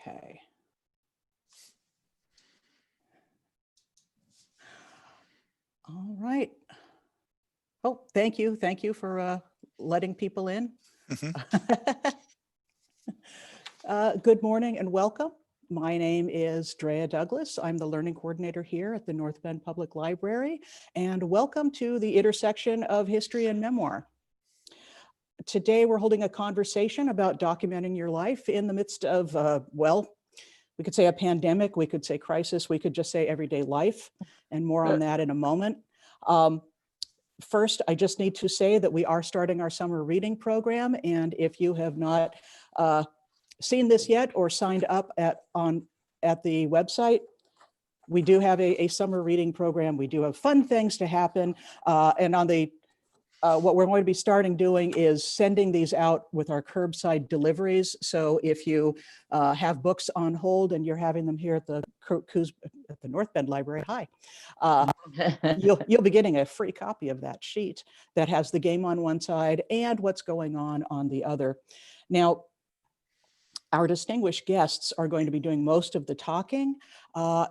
Okay. All right. Oh, thank you. Thank you for letting people in. Good morning and welcome. My name is Drea Douglas. I'm the learning coordinator here at the North Bend Public Library, and welcome to the intersection of history and memoir. Today, we're holding a conversation about documenting your life in the midst of, well, we could say a pandemic, we could say crisis, we could just say everyday life, and more on that in a moment. First, I just need to say that we are starting our summer reading program, and if you have not seen this yet or signed up at the website, we do have a summer reading program. We do have fun things to happen, and on the what we're going to be starting doing is sending these out with our curbside deliveries. So if you have books on hold and you're having them here at the North Bend Library, hi, you'll be getting a free copy of that sheet that has the game on one side and what's going on the other. Now, our distinguished guests are going to be doing most of the talking.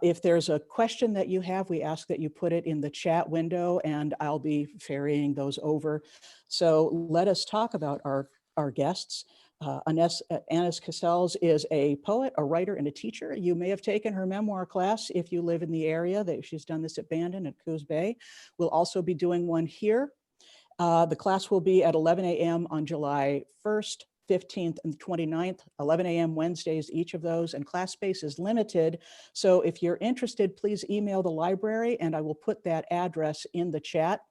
If there's a question that you have, we ask that you put it in the chat window and I'll be ferrying those over. So let us talk about our guests. Annis Cassells is a poet, a writer, and a teacher. You may have taken her memoir class if you live in the area. She's done this at Bandon at Coos Bay. We'll also be doing one here. The class will be at 11 a.m. on July 1st, 15th and 29th, 11 a.m. Wednesdays, each of those, and class space is limited. So if you're interested, please email the library and I will put that address in the chat.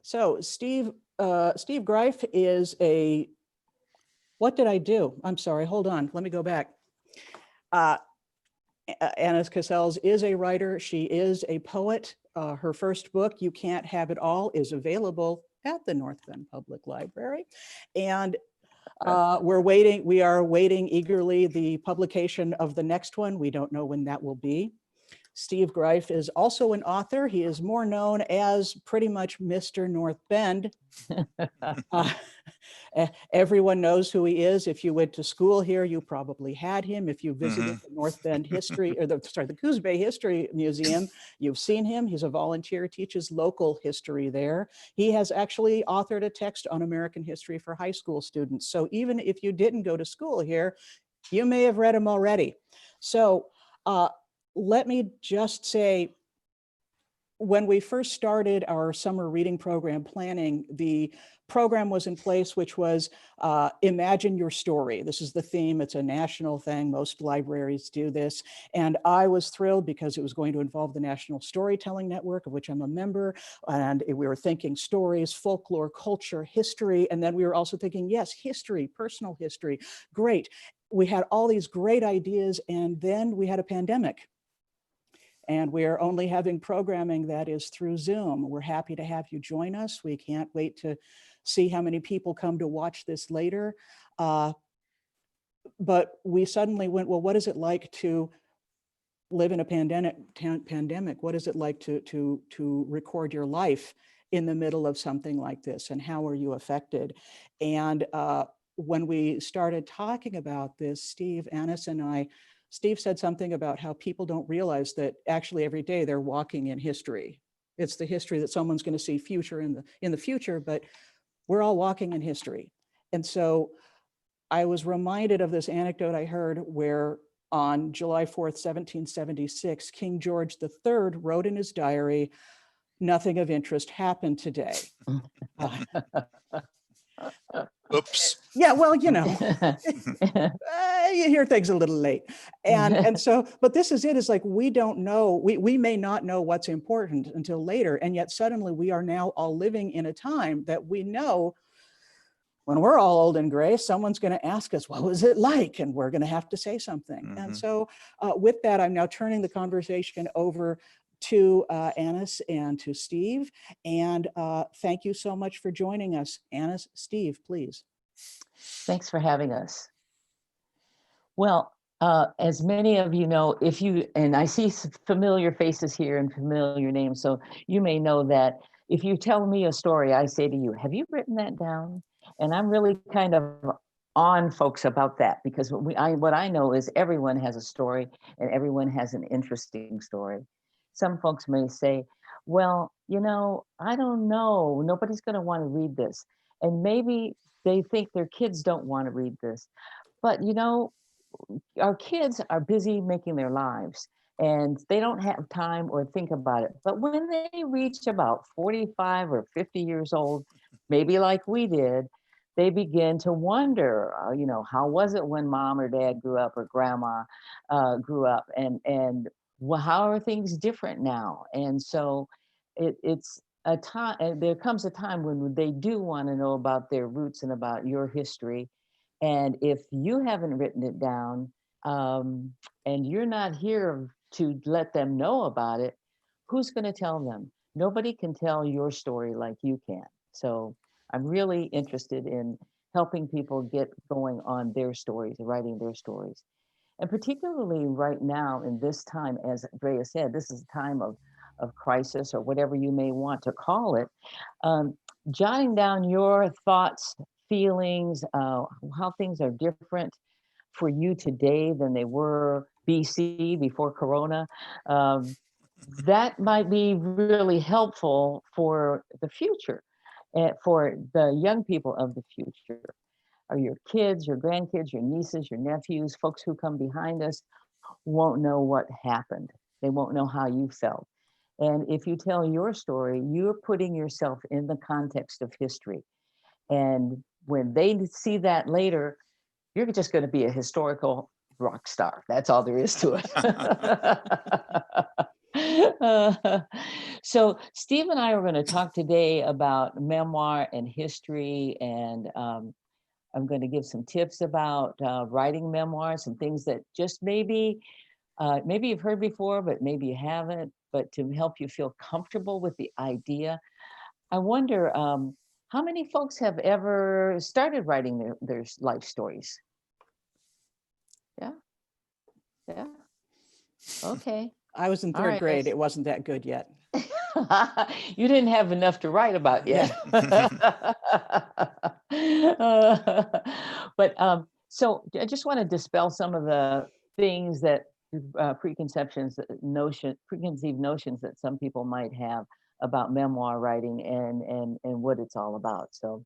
So Steve Greif is a, what did I do? I'm sorry, hold on, let me go back. Annis Cassells is a writer, she is a poet. Her first book, You Can't Have It All, is available at the North Bend Public Library. And we are waiting eagerly the publication of the next one. We don't know when that will be. Steve Greif is also an author. He is more known as pretty much Mr. North Bend. Everyone knows who he is. If you went to school here, you probably had him. If you visited the North Bend History, or the Coos Bay History Museum, you've seen him. He's a volunteer, teaches local history there. He has actually authored a text on American history for high school students. So even if you didn't go to school here, you may have read him already. So let me just say, when we first started our summer reading program planning, the program was in place, which was imagine your story. This is the theme. It's a national thing. Most libraries do this. And I was thrilled because it was going to involve the National Storytelling Network, of which I'm a member. And we were thinking stories, folklore, culture, history. And then we were also thinking, yes, history, personal history. Great. We had all these great ideas. And then we had a pandemic. And we are only having programming that is through Zoom. We're happy to have you join us. We can't wait to see how many people come to watch this later. But we suddenly went, well, what is it like to live in a pandemic? What is it like to record your life in the middle of something like this? And how are you affected? And when we started talking about this, Steve, Annis, and I, Steve said something about how people don't realize that actually every day they're walking in history. It's the history that someone's going to see in the future, but we're all walking in history. And so I was reminded of this anecdote I heard where on July 4th, 1776, King George III wrote in his diary, "Nothing of interest happened today." Oops. Yeah, well, you know, you hear things a little late. And so, but this is it, is like, we don't know, we may not know what's important until later. And yet suddenly we are now all living in a time that we know when we're all old and gray, someone's going to ask us, what was it like? And we're going to have to say something. And so with that, I'm now turning the conversation over to Annis and to Steve. And thank you so much for joining us. Annis, Steve, please. Thanks for having us. Well, as many of you know, and I see familiar faces here and familiar names, so you may know that if you tell me a story, I say to you, have you written that down? And I'm really kind of on folks about that, because what I know is everyone has a story and everyone has an interesting story. Some folks may say, well, I don't know, nobody's going to want to read this. And maybe they think their kids don't want to read this. But our kids are busy making their lives and they don't have time or think about it. But when they reach about 45 or 50 years old, maybe like we did, they begin to wonder, how was it when mom or dad grew up or grandma grew up, and well, how are things different now? And so it's a time, there comes a time when they do want to know about their roots and about your history. And if you haven't written it down, and you're not here to let them know about it, who's going to tell them? Nobody can tell your story like you can. So I'm really interested in helping people get going on their stories, writing their stories. And particularly right now in this time, as Drea said, this is a time of crisis or whatever you may want to call it. Jotting down your thoughts, feelings, how things are different for you today than they were BC, before Corona. That might be really helpful for the future, and for the young people of the future, or your kids, your grandkids, your nieces, your nephews, folks who come behind us won't know what happened. They won't know how you felt. And if you tell your story, you're putting yourself in the context of history. And when they see that later, you're just going to be a historical rock star. That's all there is to it. So Steve and I are going to talk today about memoir and history, and I'm going to give some tips about writing memoirs, some things that just maybe you've heard before, but maybe you haven't, but to help you feel comfortable with the idea. I wonder, how many folks have ever started writing their life stories? Yeah. Yeah. Okay. I was in All third right. grade. It wasn't that good yet. You didn't have enough to write about yet. But so I just want to dispel some of the things that preconceived notions that some people might have about memoir writing and what it's all about. So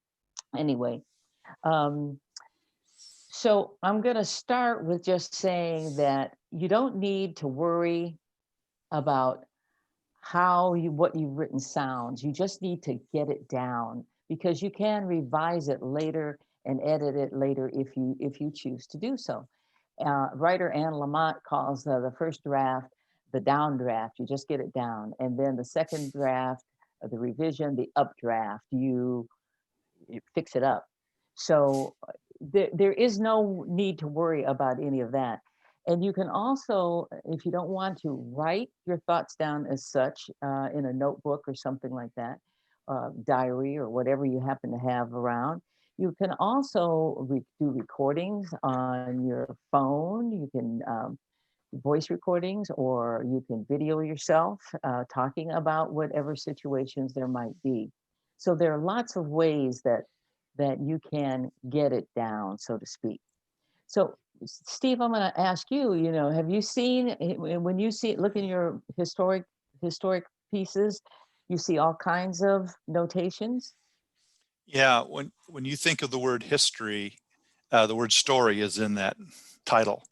anyway, so I'm going to start with just saying that you don't need to worry about what you've written sounds. You just need to get it down, because you can revise it later and edit it later if you choose to do so. Writer Anne Lamott calls the first draft the down draft. You just get it down, and then the second draft, the revision, the updraft, you fix it up. So there is no need to worry about any of that. And you can also, if you don't want to write your thoughts down as such in a notebook or something like that, diary or whatever you happen to have around, you can also do recordings on your phone. You can voice recordings, or you can video yourself talking about whatever situations there might be. So there are lots of ways that you can get it down, so to speak. So Steve, I'm going to ask you, have you seen, when you look in your historic pieces, you see all kinds of notations? Yeah, when you think of the word history, the word story is in that title.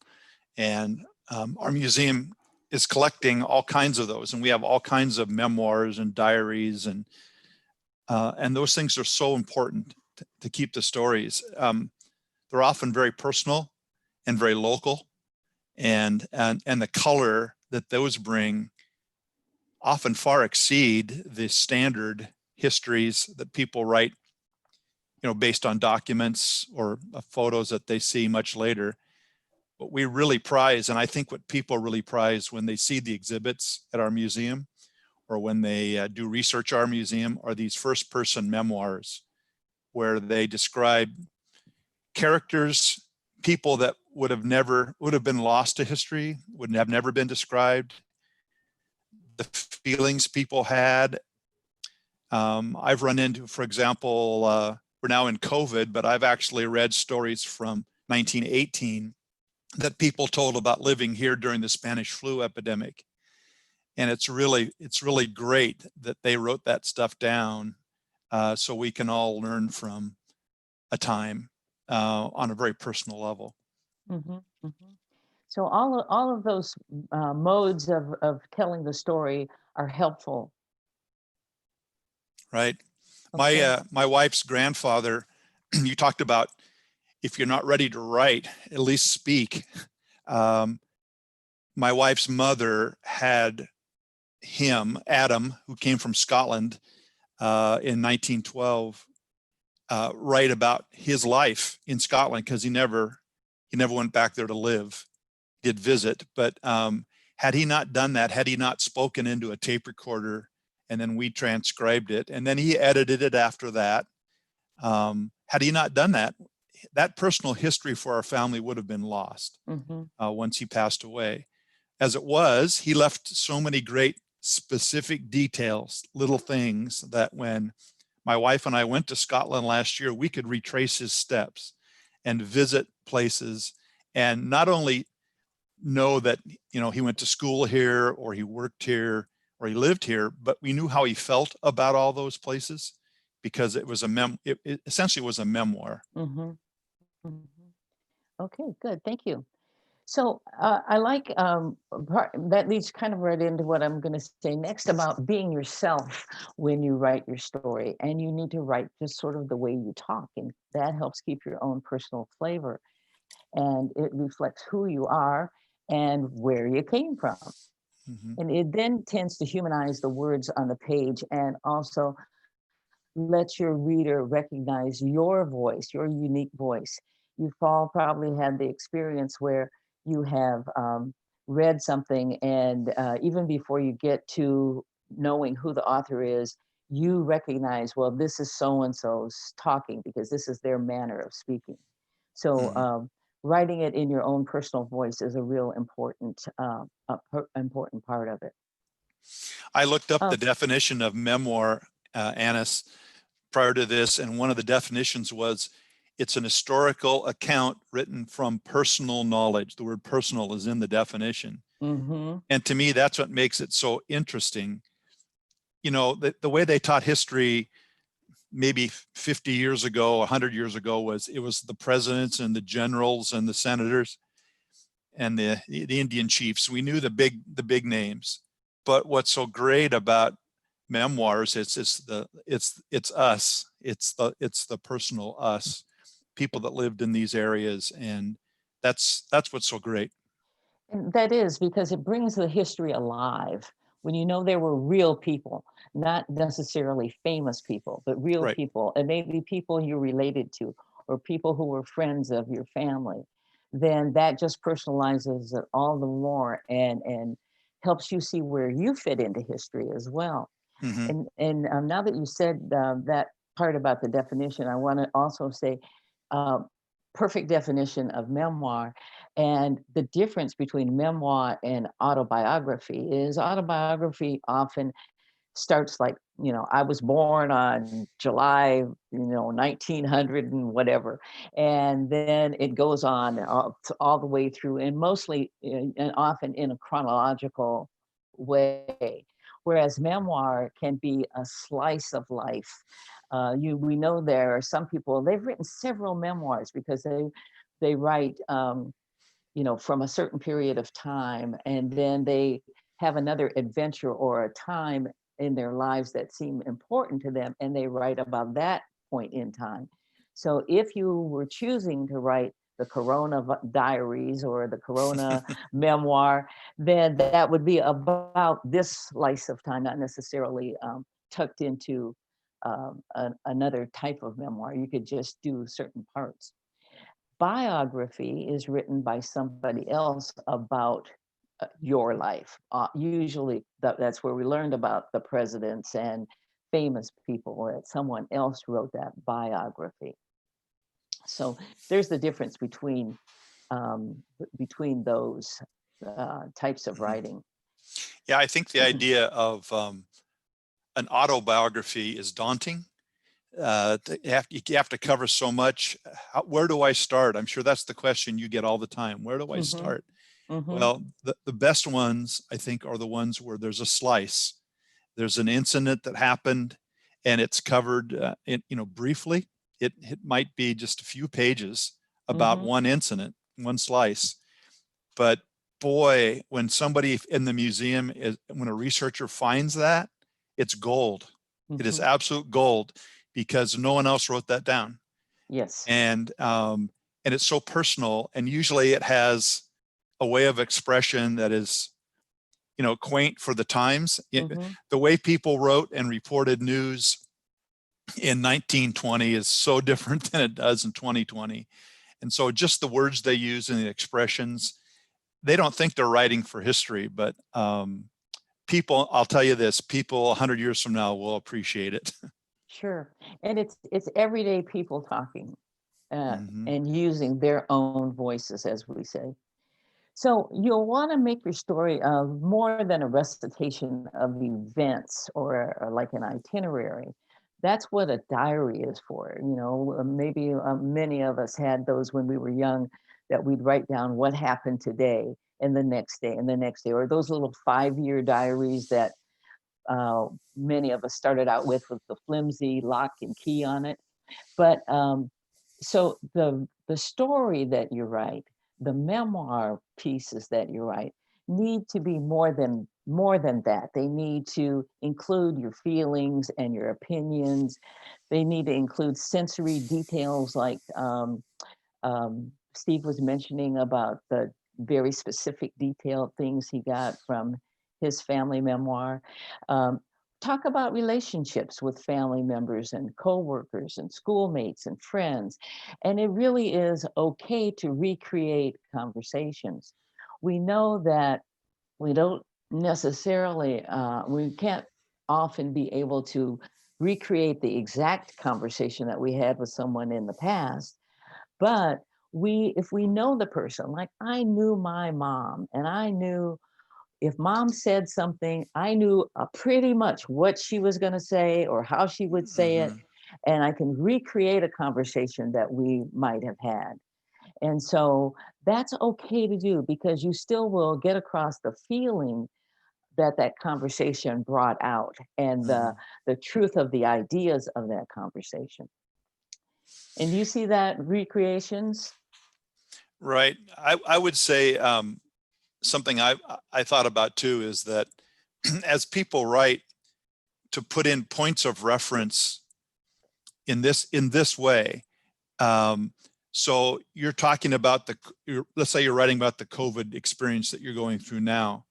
And our museum is collecting all kinds of those. And we have all kinds of memoirs and diaries. And those things are so important to keep the stories. They're often very personal and very local. And the color that those bring often far exceed the standard histories that people write, based on documents or photos that they see much later. What we really prize, and I think what people really prize when they see the exhibits at our museum, or when they do research at our museum, are these first-person memoirs, where they describe characters, people that would have been lost to history, would have never been described, the feelings people had. I've run into, for example, we're now in COVID, but I've actually read stories from 1918 that people told about living here during the Spanish flu epidemic. And it's really great that they wrote that stuff down, so we can all learn from a time on a very personal level. Mhm, mhm. So all of those modes of telling the story are helpful. Right. Okay. My wife's grandfather, you talked about, if you're not ready to write, at least speak. My wife's mother had him, Adam, who came from Scotland in 1912, write about his life in Scotland, because he never went back there to live. He did visit, but had he not done that, had he not spoken into a tape recorder, and then we transcribed it, and then he edited it after that, had he not done that, that personal history for our family would have been lost once he passed away. As it was, he left so many great specific details, little things, that when my wife and I went to Scotland last year, we could retrace his steps and visit places, and not only know that, you know, he went to school here, or he worked here, or he lived here, but we knew how he felt about all those places, because it was it essentially was a memoir. Mhm, mhm. Okay, good. Thank you. So I like that leads kind of right into what I'm going to say next about being yourself when you write your story. And you need to write just sort of the way you talk, and that helps keep your own personal flavor. And it reflects who you are and where you came from. And it then tends to humanize the words on the page, and also let your reader recognize your voice, your unique voice. You've all probably had the experience where you have read something, and even before you get to knowing who the author is, you recognize, well, this is so-and-so's talking, because this is their manner of speaking. So writing it in your own personal voice is a real important important part of it. I looked up the definition of memoir, Annis, prior to this, and one of the definitions was, it's an historical account written from personal knowledge. The word personal is in the definition. And to me, that's what makes it so interesting. You know, the way they taught history maybe 50 years ago, 100 years ago, was it was the presidents and the generals and the senators and the Indian chiefs. We knew the big names. But what's so great about memoirs, it's us. It's the personal us, people that lived in these areas, and that's what's so great. And that is because it brings the history alive. When you know there were real people, not necessarily famous people, but real Right. people, and maybe people you related to, or people who were friends of your family, then that just personalizes it all the more, and helps you see where you fit into history as well. And now that you said that part about the definition, I want to also say perfect definition of memoir. And the difference between memoir and autobiography is autobiography often starts like, you know, I was born on July, 1900 and whatever. And then it goes on all the way through, and mostly and often in a chronological way. Whereas memoir can be a slice of life. We know there are some people, they've written several memoirs because they write, from a certain period of time, and then they have another adventure or a time in their lives that seem important to them, and they write about that point in time. So if you were choosing to write the Corona diaries or the Corona memoir, then that would be about this slice of time, not necessarily tucked into another type of memoir. You could just do certain parts. Biography is written by somebody else about your life. Usually that's where we learned about the presidents and famous people, that someone else wrote that biography. So there's the difference between those types of writing. Yeah, I think the idea of an autobiography is daunting. you have to cover so much. Where do I start? I'm sure that's the question you get all the time. Where do I start? Well, the best ones, I think, are the ones where there's a slice. There's an incident that happened and it's covered briefly. It might be just a few pages about one incident, one slice. But boy, when somebody in the museum when a researcher finds that, it's gold. It is absolute gold because no one else wrote that down. Yes. And it's so personal, and usually it has a way of expression that is, quaint for the times. The way people wrote and reported news in 1920 is so different than it does in 2020. And so just the words they use and the expressions, they don't think they're writing for history, but people, I'll tell you this, people 100 years from now will appreciate it. Sure. And it's everyday people talking and using their own voices, as we say. So you'll want to make your story more than a recitation of events or like an itinerary. That's what a diary is for. Maybe many of us had those when we were young, that we'd write down what happened today and the next day and the next day, or those little 5-year diaries that many of us started out with the flimsy lock and key on it. But so the story that you write, the memoir pieces that you write, need to be more than that. They need to include your feelings and your opinions. They need to include sensory details, like Steve was mentioning about the very specific detailed things he got from his family memoir. Talk about relationships with family members and coworkers and schoolmates and friends. And it really is okay to recreate conversations. We know that we don't necessarily, we can't often be able to recreate the exact conversation that we had with someone in the past, but if we know the person, like I knew my mom, and I knew if mom said something, I knew pretty much what she was going to say or how she would say it. And I can recreate a conversation that we might have had. And so that's okay to do, because you still will get across the feeling that conversation brought out, and the truth of the ideas of that conversation. And you see that recreations? Right. I would say something I thought about too is that as people write, to put in points of reference in this way. So you're talking about let's say you're writing about the COVID experience that you're going through now.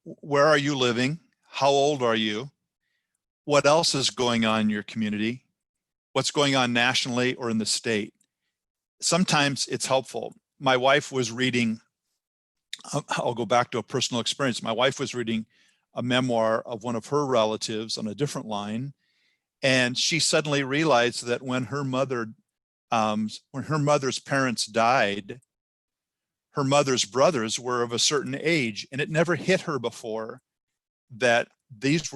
Where are you living? How old are you? What else is going on in your community? What's going on nationally or in the state? Sometimes it's helpful. My wife was reading, I'll go back to a personal experience. My wife was reading a memoir of one of her relatives on a different line. And she suddenly realized that when her mother's parents died, her mother's brothers were of a certain age, and it never hit her before that these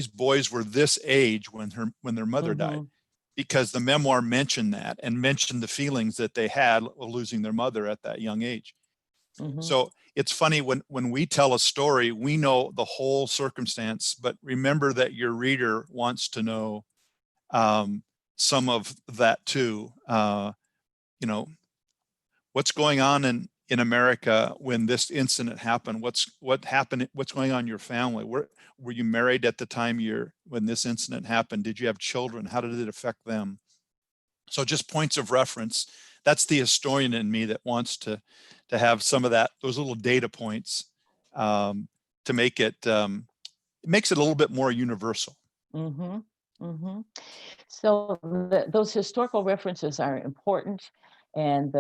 boys were this age when their mother died, because the memoir mentioned that and mentioned the feelings that they had of losing their mother at that young age. So it's funny when we tell a story, we know the whole circumstance, but remember that your reader wants to know some of that too. What's going on in America when this incident happened? What happened? What's going on in your family? Were you married at the time when this incident happened? Did you have children? How did it affect them? So just points of reference. That's the historian in me that wants to have some of those little data points to make it makes it a little bit more universal. So those historical references are important, and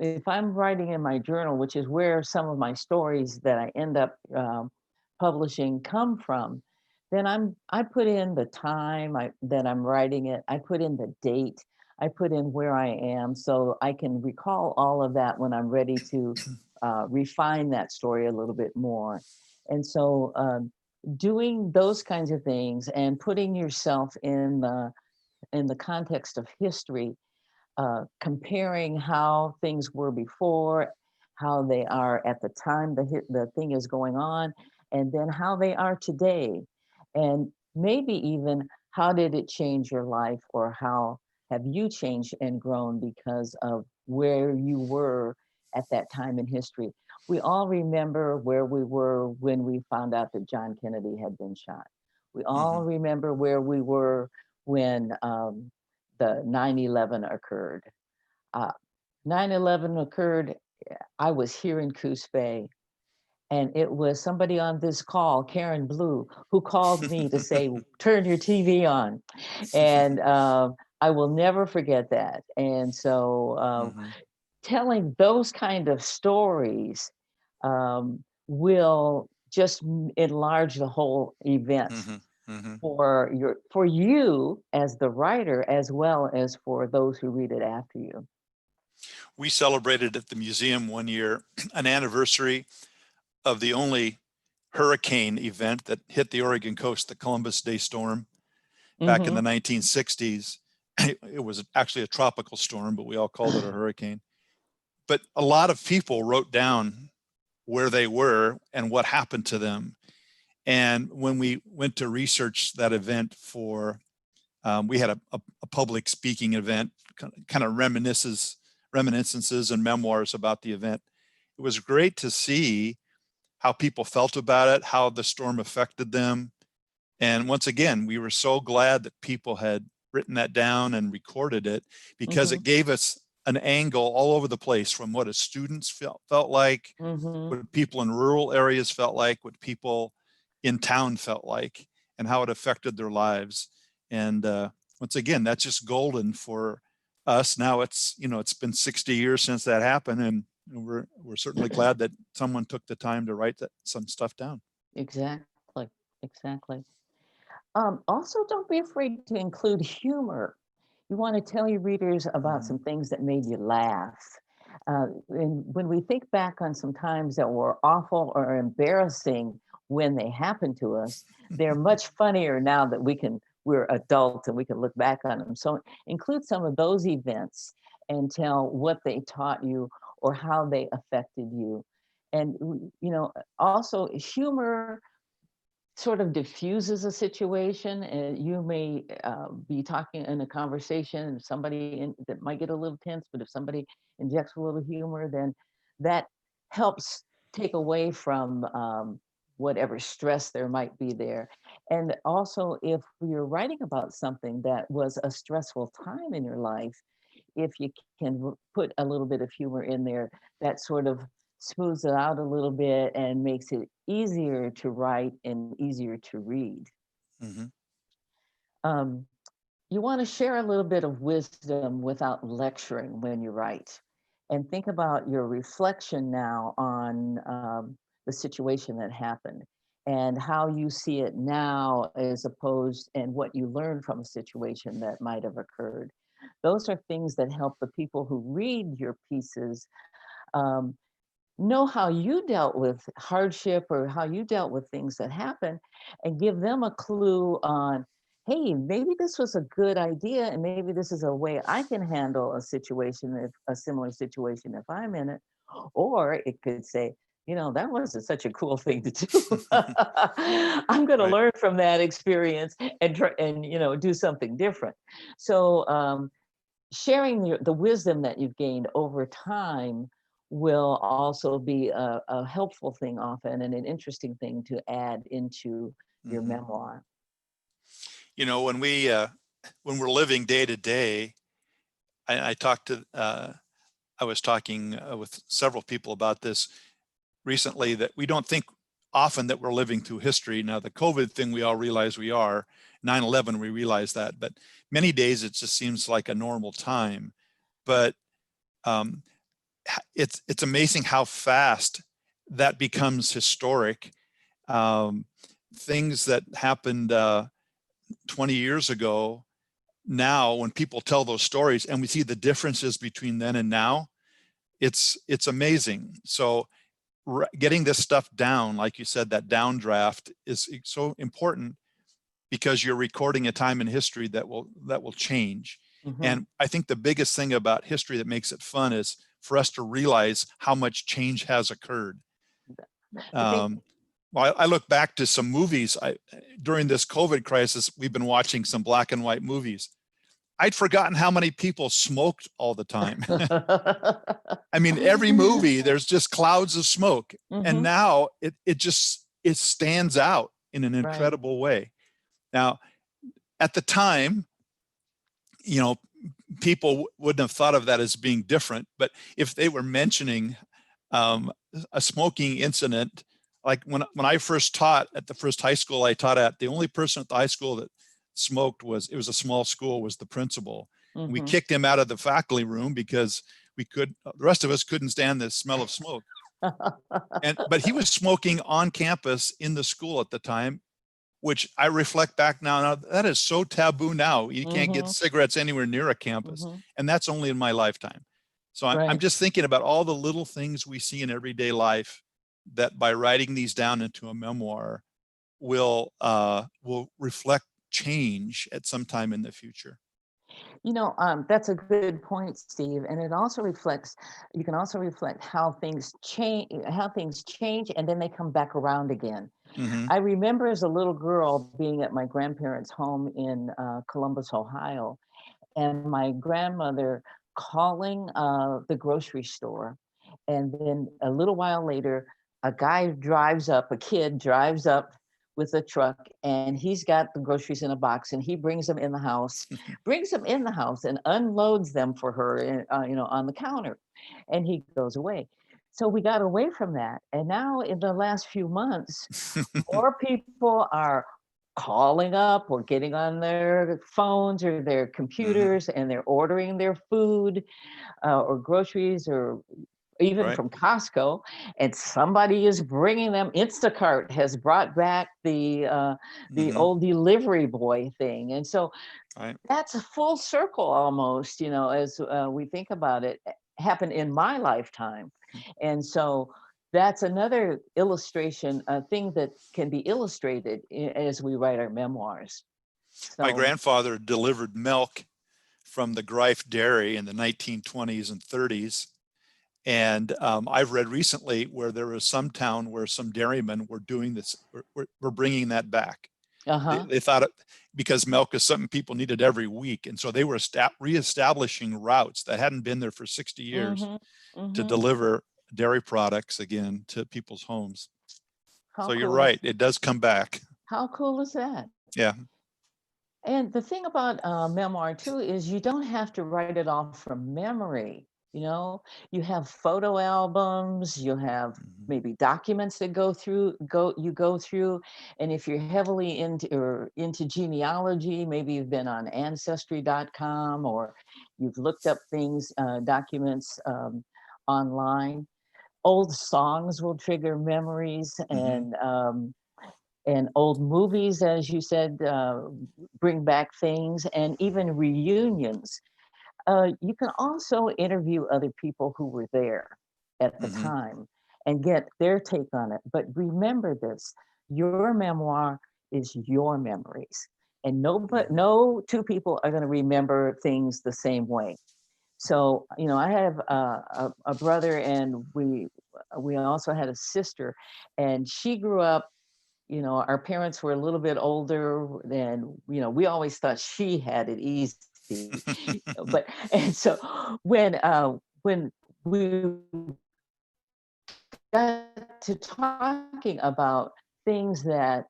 if I'm writing in my journal, which is where some of my stories that I end up publishing come from, then I put in the time that I'm writing it. I put in the date. I put in where I am, so I can recall all of that when I'm ready to refine that story a little bit more. And so doing those kinds of things and putting yourself in the context of history, comparing how things were before, how they are at the time the thing is going on, and then how they are today. And maybe even how did it change your life, or how have you changed and grown because of where you were at that time in history. We all remember where we were when we found out that John Kennedy had been shot. We all remember where we were when the 9/11 occurred. Uh, 9/11 occurred, I was here in Coos Bay, and it was somebody on this call, Karen Blue, who called me to say, turn your TV on. And I will never forget that. And so telling those kind of stories will just enlarge the whole event for you as the writer, as well as for those who read it after you. We celebrated at the museum one year an anniversary of the only hurricane event that hit the Oregon coast, the Columbus Day storm back in the 1960s. It was actually a tropical storm, but we all called it a hurricane. But a lot of people wrote down where they were and what happened to them. And when we went to research that event for, we had a public speaking event, kind of reminiscences and memoirs about the event. It was great to see how people felt about it, how the storm affected them. And once again, we were so glad that people had written that down and recorded it, because it gave us an angle all over the place, from what students felt like, what people in rural areas felt like, what people in town felt like, and how it affected their lives. And once again, that's just golden for us. Now it's been 60 years since that happened, and we're certainly glad that someone took the time to write some stuff down. Exactly. Also, don't be afraid to include humor. You want to tell your readers about some things that made you laugh. And when we think back on some times that were awful or embarrassing when they happened to us, they're much funnier now that we're adults and we can look back on them. So include some of those events and tell what they taught you or how they affected you. And, also humor sort of diffuses a situation, and you may be talking in a conversation and somebody that might get a little tense, but if somebody injects a little humor, then that helps take away from whatever stress there might be there. And also, if you're writing about something that was a stressful time in your life, if you can put a little bit of humor in there, that sort of smooths it out a little bit and makes it easier to write and easier to read. You want to share a little bit of wisdom without lecturing when you write, and think about your reflection now on the situation that happened and how you see it now, as opposed, and what you learned from a situation that might have occurred. Those are things that help the people who read your pieces know how you dealt with hardship or how you dealt with things that happened, and give them a clue on, hey, maybe this was a good idea, and maybe this is a way I can handle a situation, if a similar situation, if I'm in it. Or it could say, that wasn't such a cool thing to do. I'm going to learn from that experience and try and do something different. So sharing the wisdom that you've gained over time will also be a helpful thing often, and an interesting thing to add into your memoir. When we're living day to day, I was talking with several people about this recently, that we don't think often that we're living through history. Now, the COVID thing, we all realize we are. 9/11, we realize that, but many days it just seems like a normal time. But it's amazing how fast that becomes historic. Things that happened 20 years ago, now when people tell those stories and we see the differences between then and now, it's amazing. So getting this stuff down, like you said, that downdraft is so important because you're recording a time in history that will change. Mhm. And I think the biggest thing about history that makes it fun is for us to realize how much change has occurred. I think Well, I look back to some movies. During this COVID crisis, we've been watching some black and white movies. I'd forgotten how many people smoked all the time. I mean, every movie, there's just clouds of smoke. And Mhm. now it stands out in an Right. incredible way. Now, at the time, you know, people wouldn't have thought of that as being different, but if they were mentioning a smoking incident, like when I first taught at the first high school I taught at, the only person at the high school that smoked it was a small school, was the principal. And we Mhm. kicked him out of the faculty room because the rest of us couldn't stand the smell of smoke. But he was smoking on campus in the school at the time, which I reflect back now, that is so taboo now. You can't get Mhm. cigarettes anywhere near a campus. Mhm. And that's only in my lifetime. So I'm Right. just thinking about all the little things we see in everyday life that by writing these down into a memoir will reflect change at some time in the future. That's a good point, Steve. And it also reflects, you can also reflect how things change and then they come back around again. Mm-hmm. I remember as a little girl being at my grandparents' home in Columbus, Ohio, and my grandmother calling the grocery store. And then a little while later, a kid drives up with a truck, and he's got the groceries in a box, and he brings them in the house, and unloads them for her, on the counter, and he goes away. So we got away from that. And now in the last few months, more people are calling up or getting on their phones or their Mm-hmm. computers, and they're ordering their food or groceries, or even Right. from Costco, and somebody is bringing them. Instacart has brought back the Mm-hmm. old delivery boy thing, and so Right. that's a full circle almost, as we think about it, happened in my lifetime. And so that's another illustration, a thing that can be illustrated as we write our memoirs. My So, grandfather delivered milk from the Greif dairy in the 1920s and 30s. And I've read recently where there was some town where some dairymen were doing this, were bringing that back. uh-huh. They thought because milk is something people needed every week. And so they were reestablishing routes that hadn't been there for 60 years Mm-hmm. to Mm-hmm. deliver dairy products again to people's homes. How So you're cool is right. It does come back. how cool is that? Yeah. And the thing about memoir too is you don't have to write it off from memory. You have photo albums, you have Mhm. maybe documents that go through, and if you're heavily into genealogy, maybe you've been on ancestry.com, or you've looked up things, documents online. Old songs will trigger memories, Mhm. and old movies, as you said, bring back things, and even reunions. You can also interview other people who were there at the Mhm. time and get their take on it. But remember this, your memoir is your memories. And Mhm. no two people are going to remember things the same way. So, I have a brother, and we also had a sister, and she grew up, our parents were a little bit older, and we always thought she had it easy. But and so when we got to talking about things that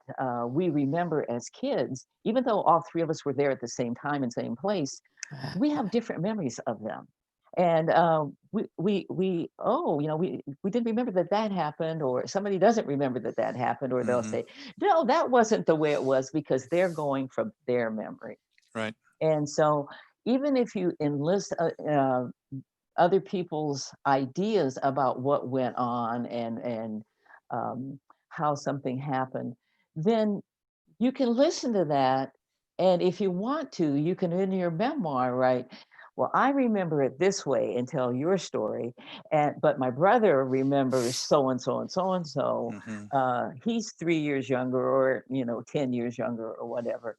we remember as kids, even though all three of us were there at the same time and same place, we have different memories of them. And we didn't remember that happened, or somebody doesn't remember that happened, or they'll Mhm. say, no, that wasn't the way it was, because they're going from their memory. Right. And so even if you enlist other people's ideas about what went on, and how something happened, then you can listen to that. And if you want to, you can, in your memoir, write, well, I remember it this way and tell your story. But my brother remembers so and so and so and so. He's 3 years younger, or 10 years younger, or whatever.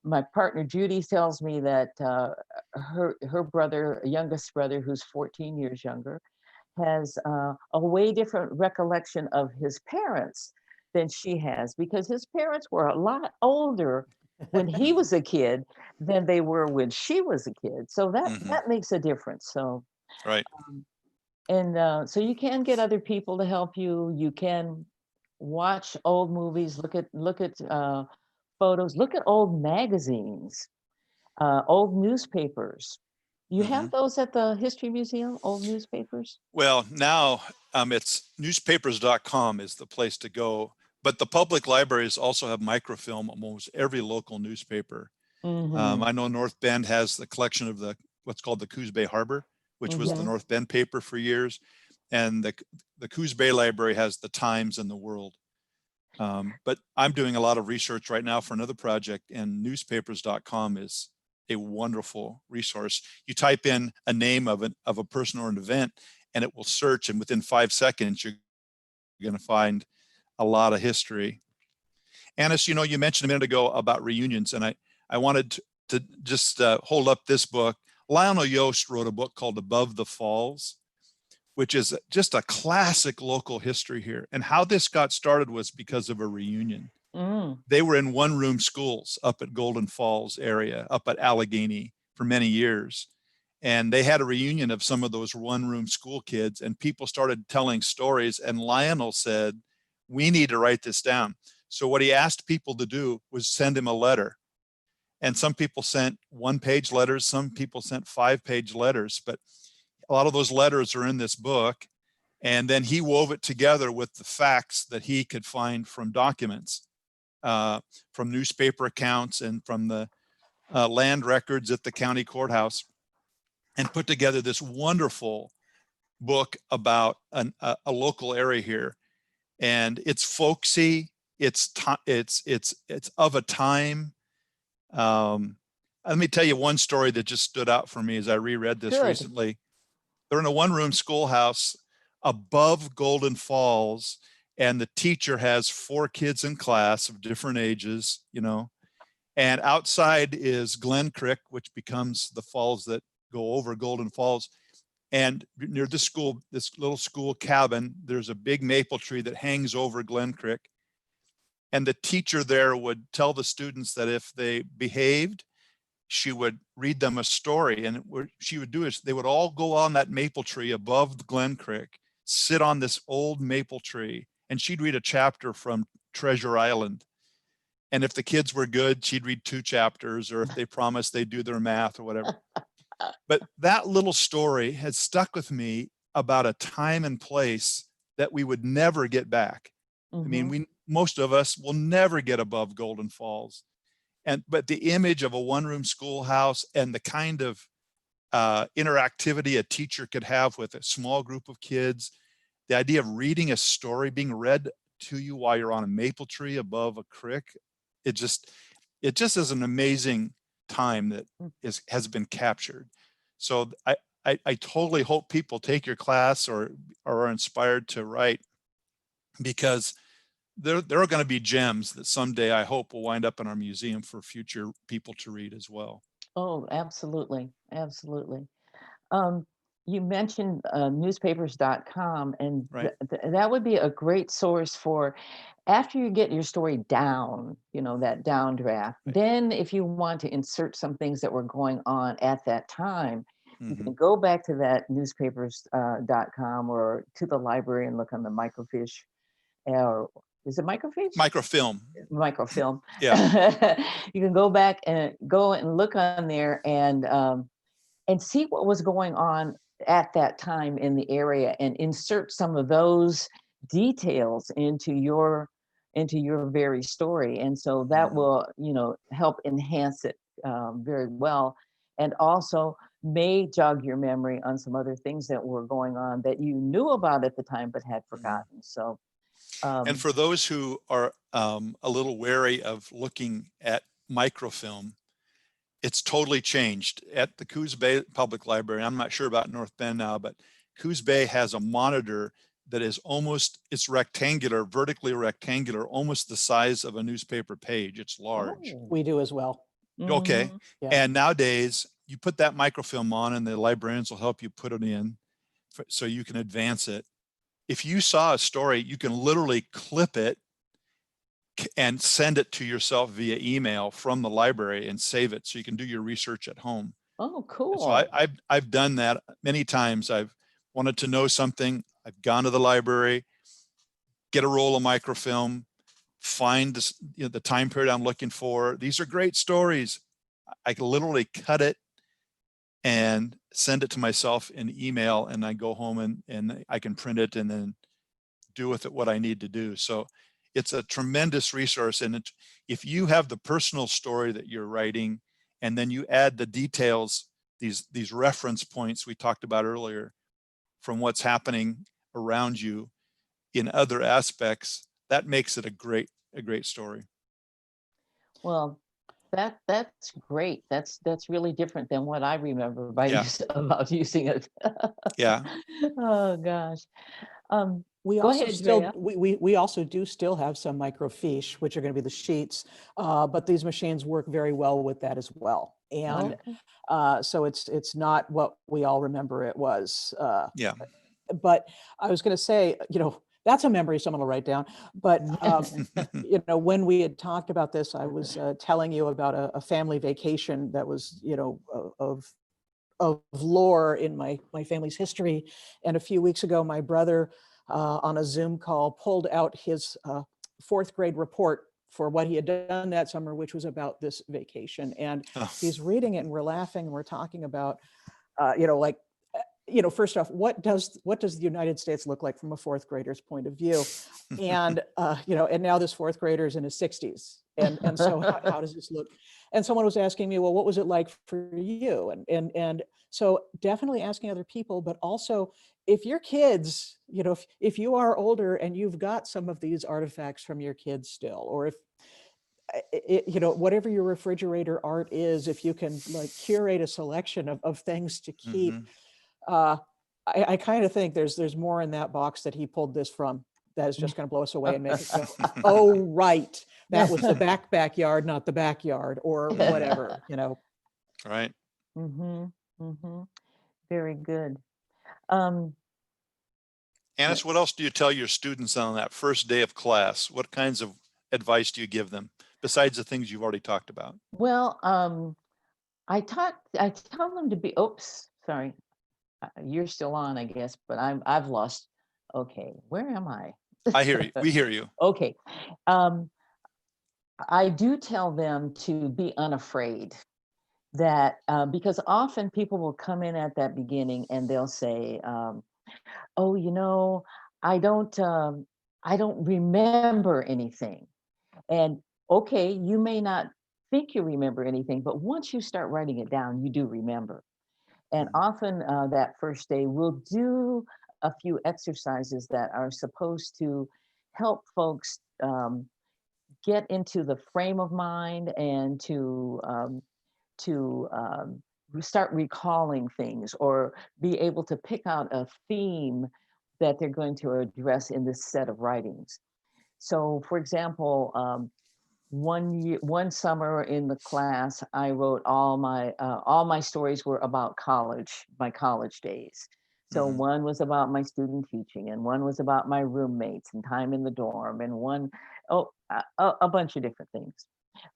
My partner Judy tells me that her brother, youngest brother, who's 14 years younger, has a way different recollection of his parents than she has, because his parents were a lot older when he was a kid than they were when she was a kid. So that makes a difference. So Right. so you can get other people to help you. You can watch old movies, look at photos, look at old magazines, old newspapers. You have those at the History Museum, old newspapers? Well, now it's newspapers.com is the place to go. But the public libraries also have microfilm, almost every local newspaper. I know North Bend has the collection of what's called the Coos Bay Harbor, which was the North Bend paper for years. And the Coos Bay Library has the Times and the World. But I'm doing a lot of research right now for another project, and newspapers.com is a wonderful resource. You type in a name of a person or an event, and it will search, and within 5 seconds, you're going to find a lot of history. Annis, you mentioned a minute ago about reunions, and I wanted to just hold up this book. Lionel Yost wrote a book called Above the Falls, which is just a classic local history here. And how this got started was because of a reunion. They were in one-room schools up at Golden Falls area, up at Allegheny for many years. And they had a reunion of some of those one-room school kids, and people started telling stories. And Lionel said, we need to write this down. So what he asked people to do was send him a letter. And some people sent 1-page letters, some people sent 5-page letters, but a lot of those letters are in this book. And then he wove it together with the facts that he could find from documents, from newspaper accounts and from the land records at the county courthouse, and put together this wonderful book about a local area here. And it's folksy, it's of a time. Let me tell you one story that just stood out for me as I reread this recently. They're in a one-room schoolhouse above Golden Falls, and the teacher has 4 kids in class of different ages, and outside is Glen Creek, which becomes the falls that go over Golden Falls. And near the school, this little school cabin, there's a big maple tree that hangs over Glen Creek. And the teacher there would tell the students that if they behaved, she would read them a story. And what she would do is they would all go on that maple tree above the Glen Creek, sit on this old maple tree, and she'd read a chapter from Treasure Island. And if the kids were good, she'd read 2 chapters, or if they promised they'd do their math or whatever. But that little story has stuck with me about a time and place that we would never get back. I mean, most of us will never get above Golden Falls. But the image of a one-room schoolhouse and the kind of interactivity a teacher could have with a small group of kids, the idea of reading a story being read to you while you're on a maple tree above a creek, it just is an amazing time that has been captured. So I totally hope people take your class or are inspired to write, because there are going to be gems that someday I hope will wind up in our museum for future people to read as well. Oh, absolutely. Absolutely. You mentioned newspapers.com, and that would be a great source for after you get your story down, that downdraft. Then if you want to insert some things that were going on at that time, you can go back to that newspapers.com or to the library and look on the microfiche, or is it microfiche? Microfilm. Microfilm. Yeah. You can go back and look on there and see what was going on at that time in the area, and insert some of those details into your very story. And so that will, help enhance it very well, and also may jog your memory on some other things that were going on that you knew about at the time but had forgotten. So and for those who are a little wary of looking at microfilm, it's totally changed at the Coos Bay Public Library. I'm not sure about North Bend now, but Coos Bay has a monitor that is almost, it's rectangular, vertically rectangular, almost the size of a newspaper page. It's large. Oh. We do as well. Okay. Mhm. Yeah. And nowadays you put that microfilm on and the librarians will help you put it in so you can advance it. If you saw a story, you can literally clip it and send it to yourself via email from the library and save it so you can do your research at home. Oh, And cool. so I've done that many times. I've wanted to know something. I've gone to the library, get a roll of microfilm, find this, the time period I'm looking for. These are great stories. I can literally cut it and send it to myself in email, and I go home and I can print it and then do with it what I need to do. So it's a tremendous resource. And if you have the personal story that you're writing, and then you add the details, these reference points we talked about earlier from what's happening around you in other aspects, that makes it a great story. Well, that's great. That's really different than what I remember by Yeah. about using it. Yeah. Oh gosh. We Go also ahead, still Drea. we also do still have some microfiche, which are going to be the sheets, but these machines work very well with that as well. And Okay. so it's not what we all remember it was. Yeah. But I was going to say, that's a memory someone will write down. But when we had talked about this, I was telling you about a family vacation that was, of lore in my family's history. And a few weeks ago, my brother on a Zoom call pulled out his fourth grade report for what he had done that summer, which was about this vacation. And Oh. he's reading it and we're laughing and we're talking about, first off, what does the United States look like from a fourth grader's point of view? And, and now this fourth grader is in his 60s. And so how does this look? And someone was asking me, well, what was it like for you? And so definitely asking other people, but also if your kids, if you are older and you've got some of these artifacts from your kids still, or if, whatever your refrigerator art is, if you can like curate a selection of things to keep, I kind of think there's more in that box that he pulled this from that is just going to blow us away and make it go, oh, right. That was the backyard, not the backyard, or whatever, Right. Mm-hmm. Mm-hmm. Very good. Annis, what else do you tell your students on that first day of class? What kinds of advice do you give them besides the things you've already talked about? Well, I tell them to be, oops, sorry. You're still on, I guess, but I've lost. Okay, where am I? I hear you. We hear you. Okay. I do tell them to be unafraid, that because often people will come in at that beginning and they'll say, oh, I don't remember anything. And okay, you may not think you remember anything, but once you start writing it down, you do remember. And often that first day, we'll do a few exercises that are supposed to help folks get into the frame of mind and to start recalling things or be able to pick out a theme that they're going to address in this set of writings. So, for example, one summer in the class, I wrote all my stories were about my college days. So one was about my student teaching, and one was about my roommates and time in the dorm, and a bunch of different things,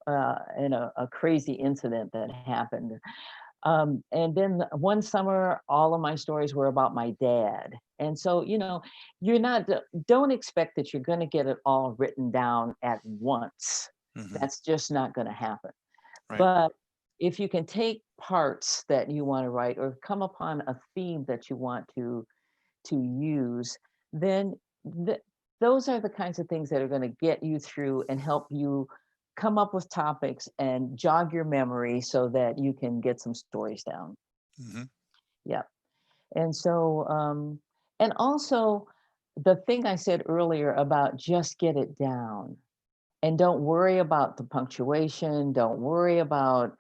and a crazy incident that happened. And then one summer, all of my stories were about my dad. And so, don't expect that you're going to get it all written down at once. That's just not going to happen. Right. But if you can take parts that you want to write or come upon a theme that you want to use, then those are the kinds of things that are going to get you through and help you come up with topics and jog your memory so that you can get some stories down. Yeah. And so, and also the thing I said earlier about just get it down and don't worry about the punctuation. Don't worry about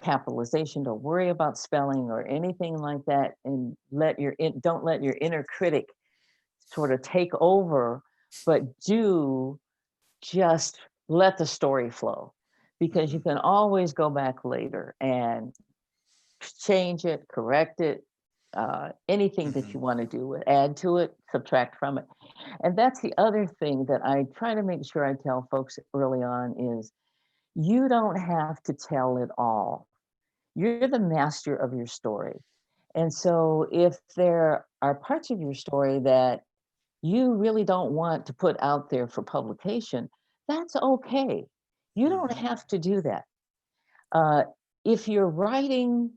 capitalization. Don't worry about spelling or anything like that, and don't let your inner critic sort of take over, but do just let the story flow, because you can always go back later and change it, correct it, anything that you want to do, add to it, subtract from it. And that's the other thing that I try to make sure I tell folks early on is you don't have to tell it all. You're the master of your story. And so if there are parts of your story that you really don't want to put out there for publication, that's okay. You don't have to do that. If you're writing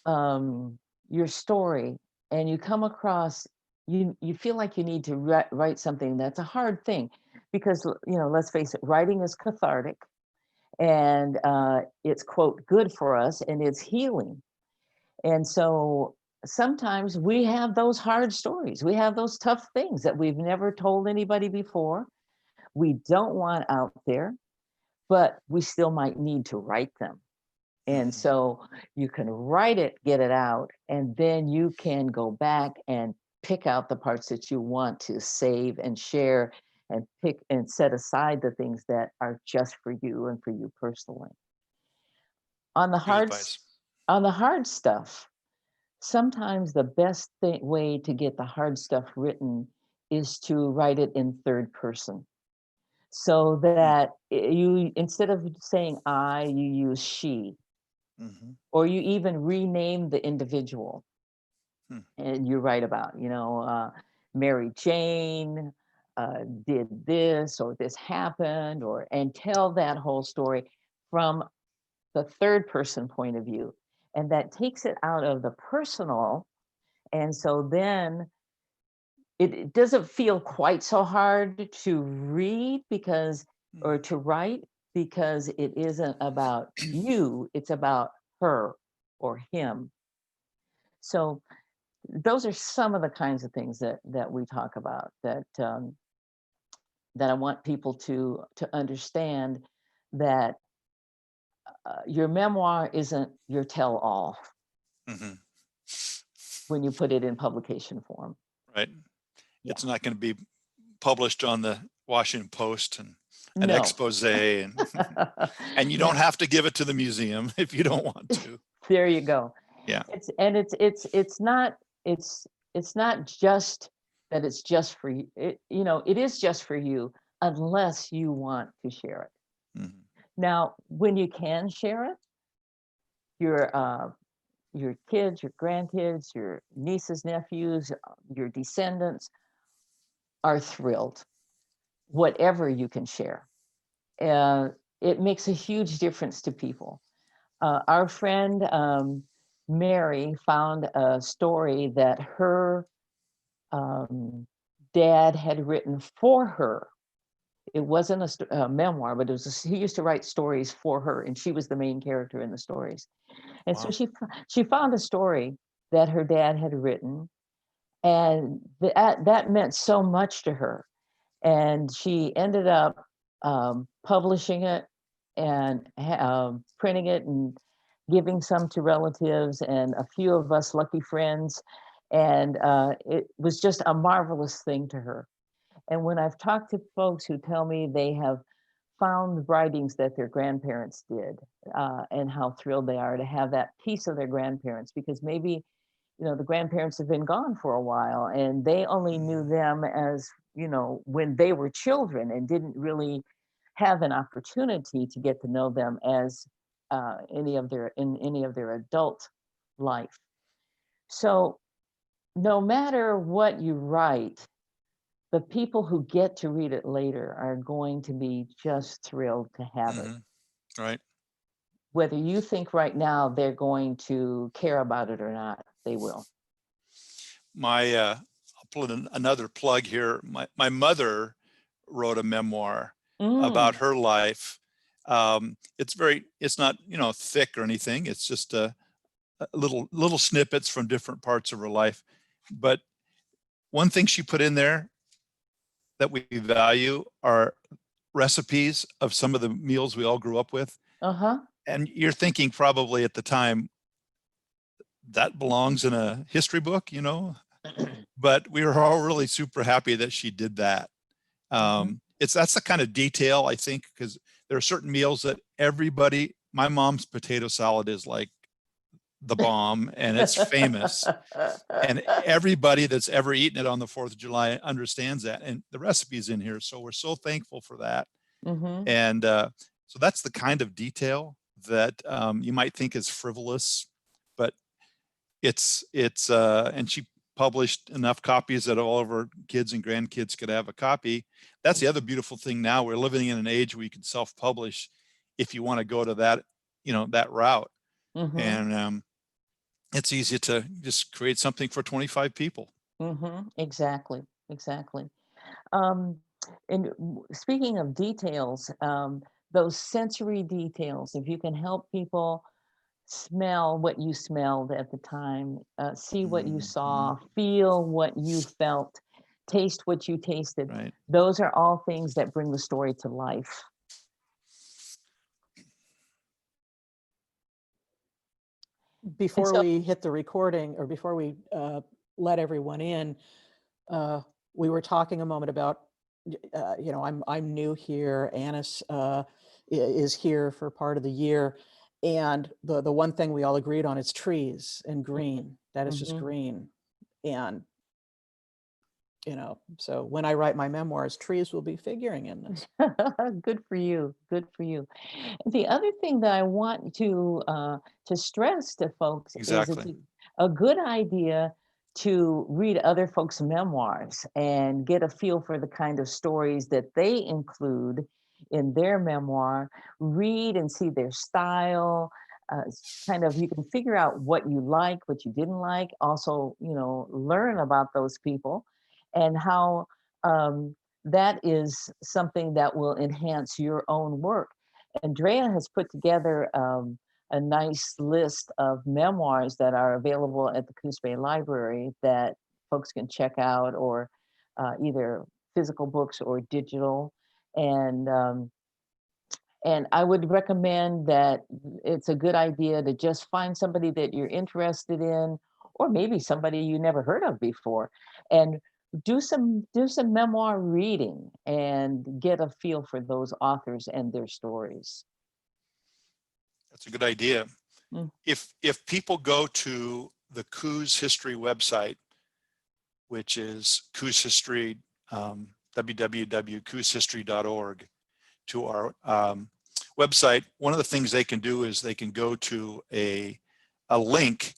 your story and you come across, you feel like you need to write something, that's a hard thing, because, let's face it, writing is cathartic, and it's, quote, good for us, and it's healing. And so sometimes we have those hard stories. We have those tough things that we've never told anybody before. We don't want out there, but we still might need to write them. And so you can write it, get it out, and then you can go back and pick out the parts that you want to save and share, and pick and set aside the things that are just for you and for you personally. On the hard stuff, sometimes the best way to get the hard stuff written is to write it in third person, so that you, instead of saying I, you use she, or you even rename the individual. And you write about, Mary Jane did this, or this happened, and tell that whole story from the third person point of view. And that takes it out of the personal. And so then it doesn't feel quite so hard to read or to write, because it isn't about you, it's about her or him. So those are some of the kinds of things that we talk about, that I want people to understand, that your memoir isn't your tell-all when you put it in publication form. Right. Yeah. It's not going to be published on the Washington Post and an No. expose, and you don't have to give it to the museum if you don't want to. There you go. Yeah. It's not just that it's just for you. It is just for you unless you want to share it. Now, when you can share it, your kids, your grandkids, your nieces, nephews, your descendants are thrilled. Whatever you can share, it makes a huge difference to people. Our friend Mary found a story that her dad had written for her. It wasn't a memoir, but he used to write stories for her, and she was the main character in the stories. And wow. So she found a story that her dad had written, and that meant so much to her. And she ended up publishing it and printing it and giving some to relatives and a few of us lucky friends. And it was just a marvelous thing to her. And when I've talked to folks who tell me they have found writings that their grandparents did, and how thrilled they are to have that piece of their grandparents, because maybe, the grandparents have been gone for a while and they only knew them as, when they were children, and didn't really have an opportunity to get to know them as any of their adult life. So no matter what you write, the people who get to read it later are going to be just thrilled to have it. Right. Whether you think right now they're going to care about it or not, they will. I'll put in another plug here. My mother wrote a memoir about her life. It's not, thick or anything. It's just a little snippets from different parts of her life. But one thing she put in there that we value are recipes of some of the meals we all grew up with. And you're thinking probably at the time, that belongs in a history book, you know? But we were all really super happy that she did that. That's the kind of detail, I think, because there are certain meals that everybody, my mom's potato salad is like the bomb and it's famous. And everybody that's ever eaten it on the 4th of July understands that. And the recipe's in here. So we're so thankful for that. And so that's the kind of detail that you might think is frivolous, but and she published enough copies that all of her kids and grandkids could have a copy. That's the other beautiful thing now. We're living in an age where you can self-publish if you want to go to that, you know, that route. And it's easy to just create something for 25 people. Exactly, exactly. And speaking of details, those sensory details, if you can help people smell what you smelled at the time, see what you saw, feel what you felt, taste what you tasted. Right. Those are all things that bring the story to life. Before we hit the recording, or before we let everyone in, we were talking a moment about, you know, I'm new here. Annis is here for part of the year. And the one thing we all agreed on is trees and green. That is just green. And, you know, so when I write my memoirs, trees will be figuring in this. Good for you. Good for you. The other thing that I want to stress to folks is it's a good idea to read other folks' memoirs and get a feel for the kind of stories that they include in their memoir. Read and see their style. Kind of, you can figure out what you like, what you didn't like. Also, you know, learn about those people and how that is something that will enhance your own work. Andrea has put together a nice list of memoirs that are available at the Coos Bay Library that folks can check out, or either physical books or digital. And I would recommend that it's a good idea to just find somebody that you're interested in, or maybe somebody you never heard of before, and do some memoir reading and get a feel for those authors and their stories. That's a good idea. If people go to the Coos History website, which is Coos History, www.cooshistory.org, to our website, one of the things they can do is they can go to a link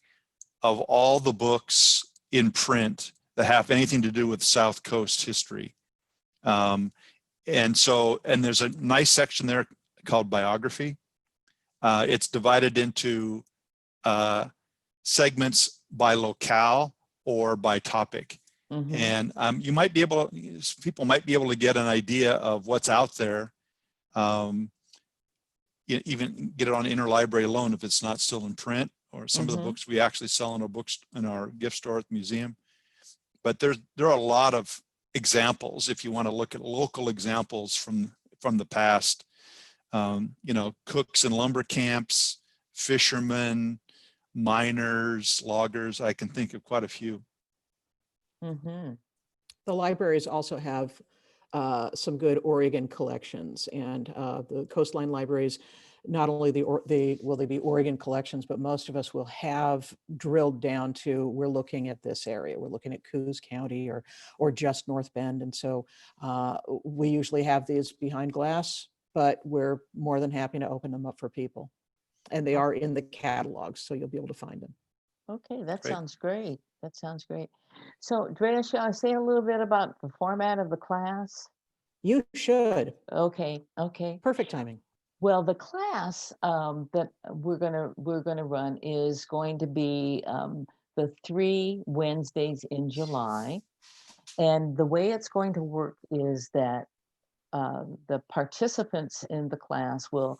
of all the books in print that have anything to do with South Coast history. And there's a nice section there called biography. It's divided into segments by locale or by topic. And people might be able to get an idea of what's out there. Even get it on interlibrary loan if it's not still in print, or some of the books we actually sell in our gift store at the museum. But there are a lot of examples if you want to look at local examples from the past. You know, cooks in lumber camps, fishermen, miners, loggers. I can think of quite a few. The libraries also have some good Oregon collections, and the coastline libraries, not only will they be Oregon collections, but most of us will have drilled down to, we're looking at this area, we're looking at Coos County or just North Bend. And so we usually have these behind glass, but we're more than happy to open them up for people. And they are in the catalogs, so you'll be able to find them. Okay, that sounds great. That sounds great. So, Drea, shall I say a little bit about the format of the class? You should. Okay. Perfect timing. Well, the class that we're gonna run is going to be the 3 Wednesdays in July, and the way it's going to work is that the participants in the class will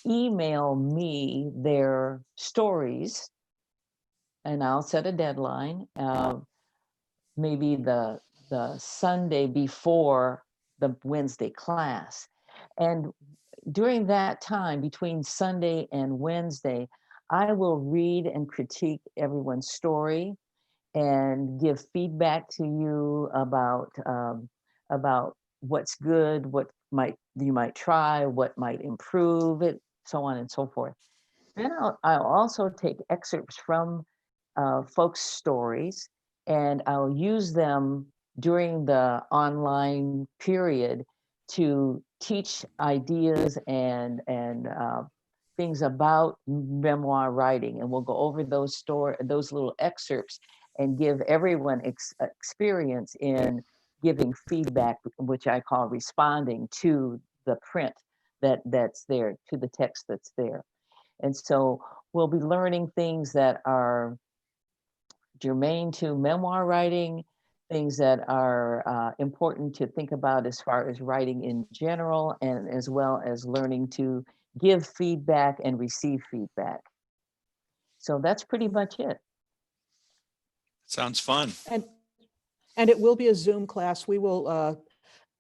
email me their stories, and I'll set a deadline, maybe the Sunday before the Wednesday class. And during that time between Sunday and Wednesday, I will read and critique everyone's story and give feedback to you about what's good, what you might try, what might improve it, so on and so forth. Then I'll also take excerpts from folks' stories, and I'll use them during the online period to teach ideas and things about memoir writing, and we'll go over those little excerpts and give everyone experience in giving feedback, which I call responding to the print that's there, to the text that's there. And so we'll be learning things that are germane to memoir writing, things that are important to think about as far as writing in general, and as well as learning to give feedback and receive feedback. So that's pretty much it. Sounds fun. And it will be a Zoom class. We will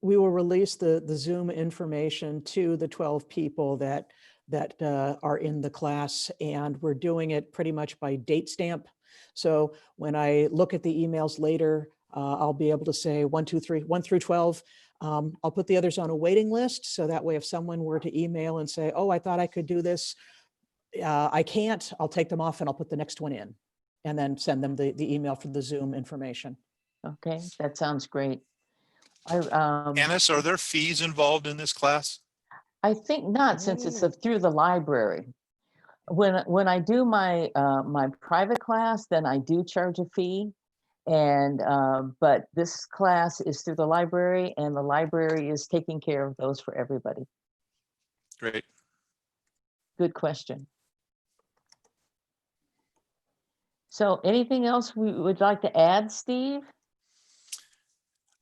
release the Zoom information to the 12 people that are in the class, and we're doing it pretty much by date stamp. So when I look at the emails later, I'll be able to say 1, 2, 3, 1 through 12. I'll put the others on a waiting list, so that way if someone were to email and say, oh, I thought I could do this, I can't, I'll take them off and I'll put the next one in, and then send them the email for the Zoom information. Okay, that sounds great. Annis, are there fees involved in this class? I think not, since it's through the library. When I do my my private class, then I do charge a fee, and but this class is through the library, and the library is taking care of those for everybody. Great. Good question. So anything else we would like to add, Steve?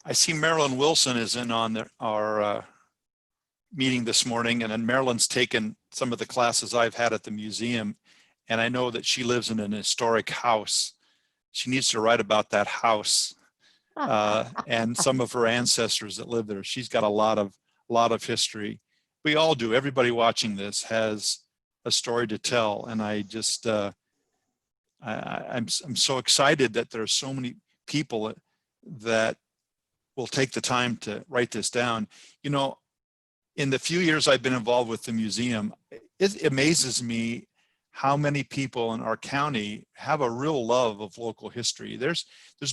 I see Marilyn Wilson is in on our meeting this morning, and then Marilyn's taken some of the classes I've had at the museum, and I know that she lives in an historic house. She needs to write about that house and some of her ancestors that live there. She's got a lot of history. We all do. Everybody watching this has a story to tell, and I just I'm so excited that there are so many people that will take the time to write this down. You know, in the few years I've been involved with the museum, it amazes me how many people in our county have a real love of local history. There's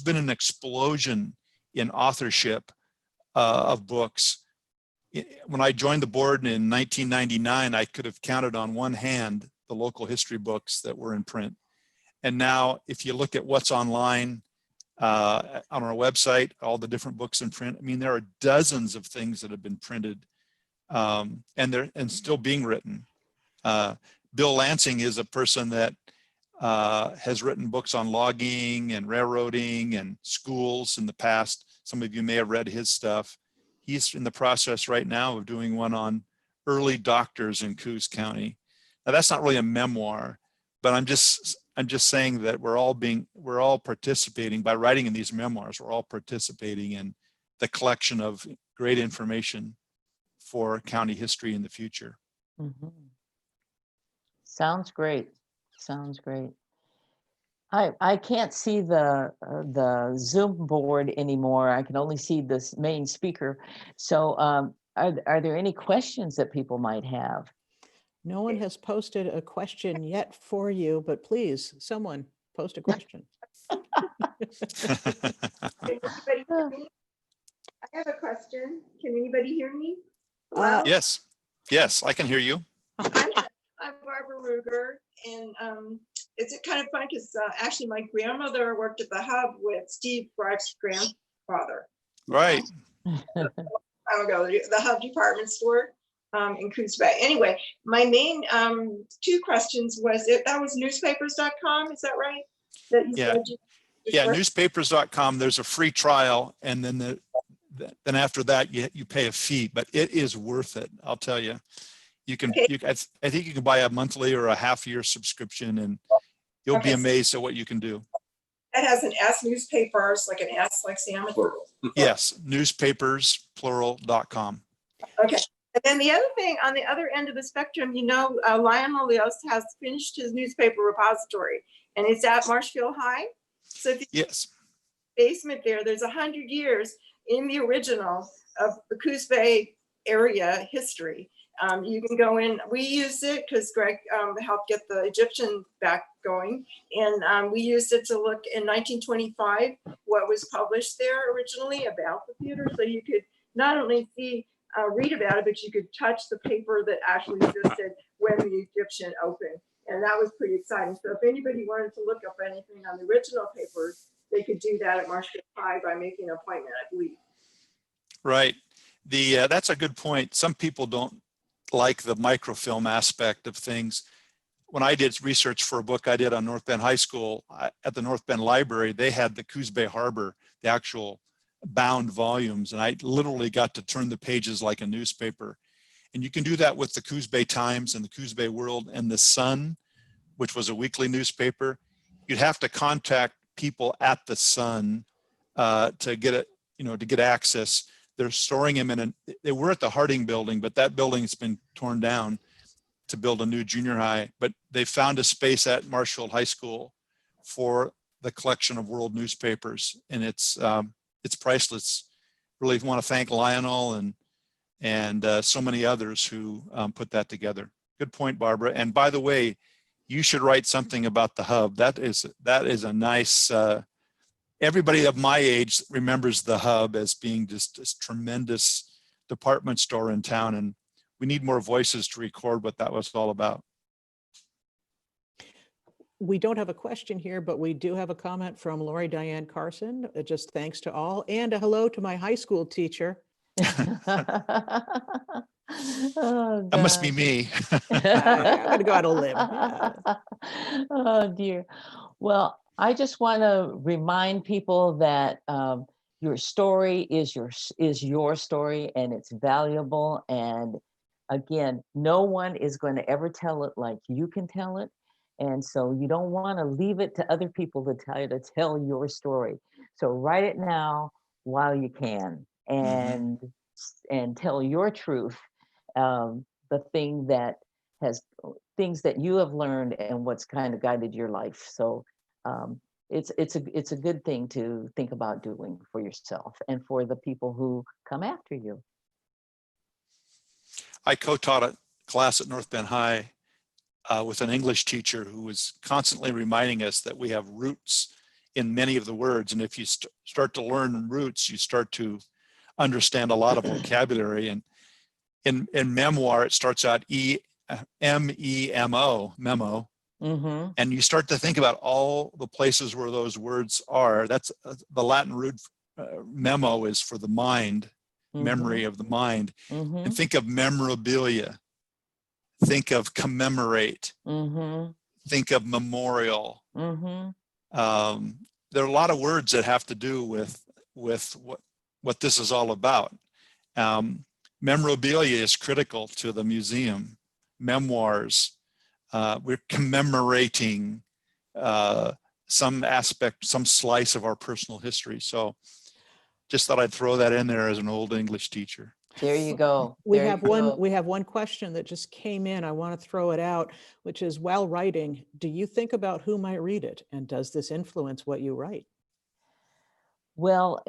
been an explosion in authorship of books. When I joined the board in 1999, I could have counted on one hand the local history books that were in print. And now, if you look at what's online on our website, all the different books in print, I mean, there are dozens of things that have been printed and still being written. Bill Lansing is a person that has written books on logging and railroading and schools in the past. Some of you may have read his stuff. He's in the process right now of doing one on early doctors in Coos County. Now, that's not really a memoir, but I'm just saying that we're all participating by writing in these memoirs. We're all participating in the collection of great information for county history in the future. Mm-hmm. Sounds great. Sounds great. I can't see the Zoom board anymore. I can only see this main speaker. So are there any questions that people might have? No one has posted a question yet for you, but please, someone post a question. Can anybody hear me? I have a question. Can anybody hear me? Yes, I can hear you. I'm Barbara Ruger, and it's kind of fun because actually my grandmother worked at the Hub with Steve Greif's grandfather. Right. I don't know, the Hub department store in Coos Bay. Anyway, my main two questions was that was newspapers.com, is that right? That you Yeah. Yeah, newspapers.com, there's a free trial, and then then after that you pay a fee, but it is worth it, I'll tell you. You can, okay. I think you can buy a monthly or a half-year subscription, and you'll be amazed at what you can do. That has an S, newspapers, like an S, like salmon. Yes, newspapers, plural.com. Okay, And then the other thing, on the other end of the spectrum, Lionel Leos has finished his newspaper repository, and it's at Marshfield High. So if you Yes. basement there's 100 years in the original of the Coos Bay area history. You can go in. We used it because Greg helped get the Egyptian back going, and we used it to look in 1925 what was published there originally about the theater. So you could not only read about it, but you could touch the paper that actually existed when the Egyptian opened, and that was pretty exciting. So if anybody wanted to look up anything on the original papers, they could do that at Marshfield High by making an appointment, I believe. Right. That's a good point. Some people don't like the microfilm aspect of things. When I did research for a book I did on North Bend High School, at the North Bend Library, they had the Coos Bay Harbor, the actual bound volumes, and I literally got to turn the pages like a newspaper. And you can do that with the Coos Bay Times and the Coos Bay World and the Sun, which was a weekly newspaper. You'd have to contact people at the Sun to get it, to get access. They're storing them they were at the Harding building, but that building's been torn down to build a new junior high. But they found a space at Marshfield High School for the collection of world newspapers, and it's priceless. Really want to thank Lionel and so many others who put that together. Good point, Barbara. And by the way, you should write something about the Hub. That is a nice. Everybody of my age remembers the Hub as being just this tremendous department store in town, and we need more voices to record what that was all about. We don't have a question here, but we do have a comment from Lori Diane Carson. Just thanks to all, and a hello to my high school teacher. Oh, That must be God. me. I'm going to go out on a limb. Yeah. Oh, dear. Well, I just want to remind people that your story is your story, and it's valuable. And again, no one is going to ever tell it like you can tell it. And so you don't want to leave it to other people to tell your story. So write it now while you can, and tell your truth, the things that you have learned and what's kind of guided your life. So it's a good thing to think about doing for yourself and for the people who come after you. I co-taught a class at North Bend High with an English teacher who was constantly reminding us that we have roots in many of the words. And if you start to learn roots, you start to understand a lot of vocabulary. And in memoir, it starts out M-E-M-O, memo. Mm-hmm. And you start to think about all the places where those words are. That's the Latin root memo is for the mind, memory of the mind. Mm-hmm. And think of memorabilia. Think of commemorate. Mm-hmm. Think of memorial. Mm-hmm. There are a lot of words that have to do with what this is all about. Memorabilia is critical to the museum. Memoirs, we're commemorating some aspect, some slice of our personal history. So just thought I'd throw that in there as an old English teacher. There you go. We have one question that just came in. I want to throw it out, which is, while writing, do you think about who might read it? And does this influence what you write? Well,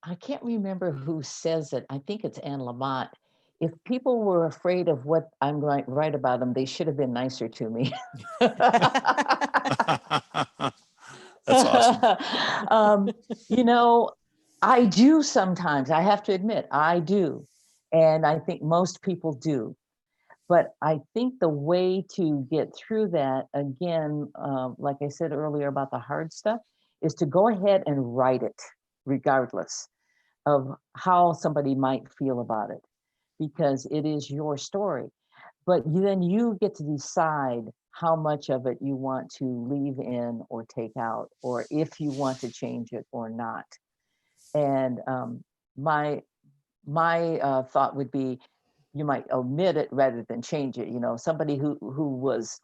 I can't remember who says it. I think it's Anne Lamott. If people were afraid of what I'm going to write about them, they should have been nicer to me. That's awesome. I do sometimes. I have to admit, I do. And I think most people do. But I think the way to get through that, again, like I said earlier about the hard stuff, is to go ahead and write it, regardless of how somebody might feel about it, because it is your story. But then you get to decide how much of it you want to leave in or take out, or if you want to change it or not. And my thought would be, you might omit it rather than change it. Somebody who was,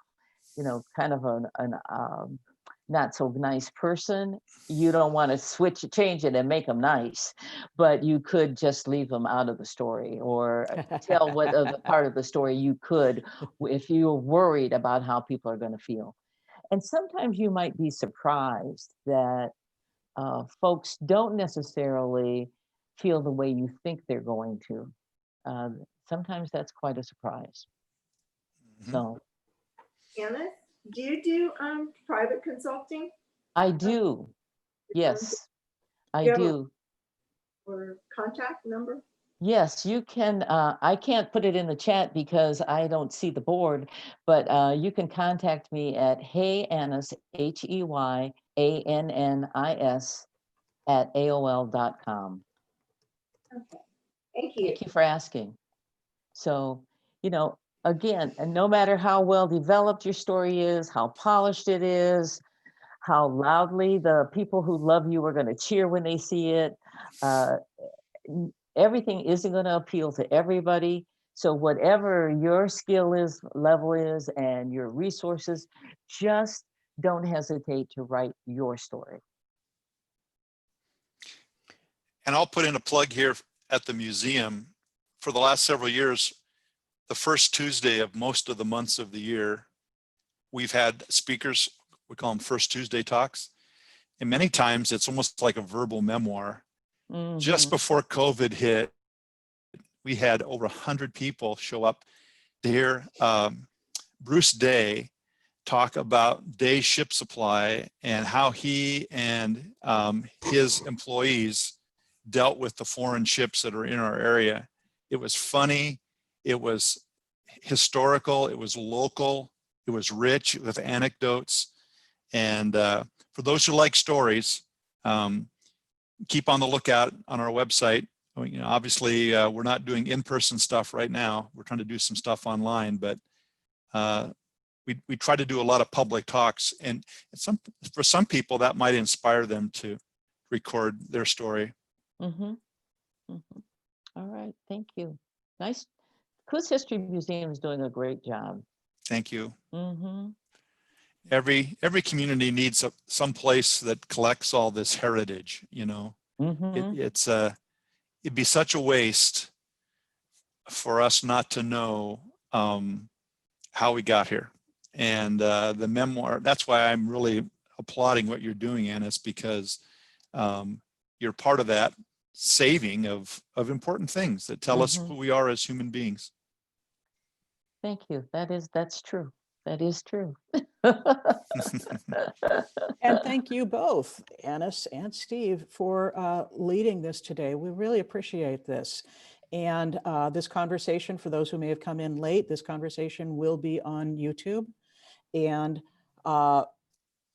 kind of not so nice person, you don't want to change it and make them nice, but you could just leave them out of the story, or tell what other part of the story you could, if you're worried about how people are going to feel. And sometimes you might be surprised that folks don't necessarily feel the way you think they're going to. Sometimes that's quite a surprise. Mhm. So Anna, do you do private consulting? I do. Yes, I You have a- do. Or contact number? Yes, you can. I can't put it in the chat because I don't see the board, but you can contact me at heyannis, HEYANNIS @AOL.com. Okay, thank you. Thank you for asking. So, again, and no matter how well developed your story is, how polished it is, how loudly the people who love you are going to cheer when they see it, everything isn't going to appeal to everybody. So whatever your level is, and your resources, just don't hesitate to write your story. And I'll put in a plug here at the museum. For the last several years, the first Tuesday of most of the months of the year, we've had speakers, we call them First Tuesday talks. And many times it's almost like a verbal memoir. Just Mhm. before COVID hit, we had over 100 people show up to hear Bruce Day talk about Day's ship supply and how he and his employees dealt with the foreign ships that are in our area. It was funny, it was historical, it was local, it was rich with anecdotes. And for those who like stories, keep on the lookout on our website. Obviously, we're not doing in-person stuff right now. We're trying to do some stuff online, but we try to do a lot of public talks. And for some people, that might inspire them to record their story. Mhm. Mhm. All right, thank you. Nice. Coos History Museum is doing a great job. Thank you. Mm-hmm. Every community needs some place that collects all this heritage. Mm-hmm. It'd be such a waste for us not to know how we got here. And the memoir, that's why I'm really applauding what you're doing, Annis, because you're part of that saving of important things that tell us who we are as human beings. Thank you. That's true. That is true. And thank you both, Annis and Steve, for leading this today. We really appreciate this. And this conversation, for those who may have come in late, this conversation will be on YouTube. And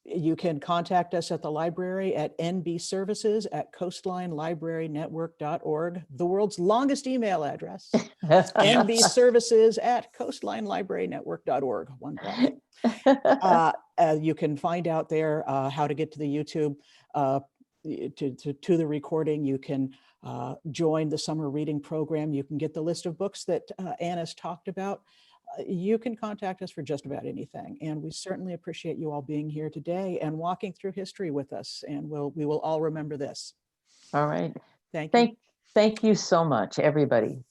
you can contact us at the library at nbservices@coastlinelibrarynetwork.org, the world's longest email address. nbservices@coastlinelibrarynetwork.org, one breath. You can find out there how to get to the YouTube, to the recording. You can join the summer reading program. You can get the list of books that Annis talked about. You can contact us for just about anything. And we certainly appreciate you all being here today and walking through history with us. And we will all remember this. All right. Thank you. Thank you so much, everybody.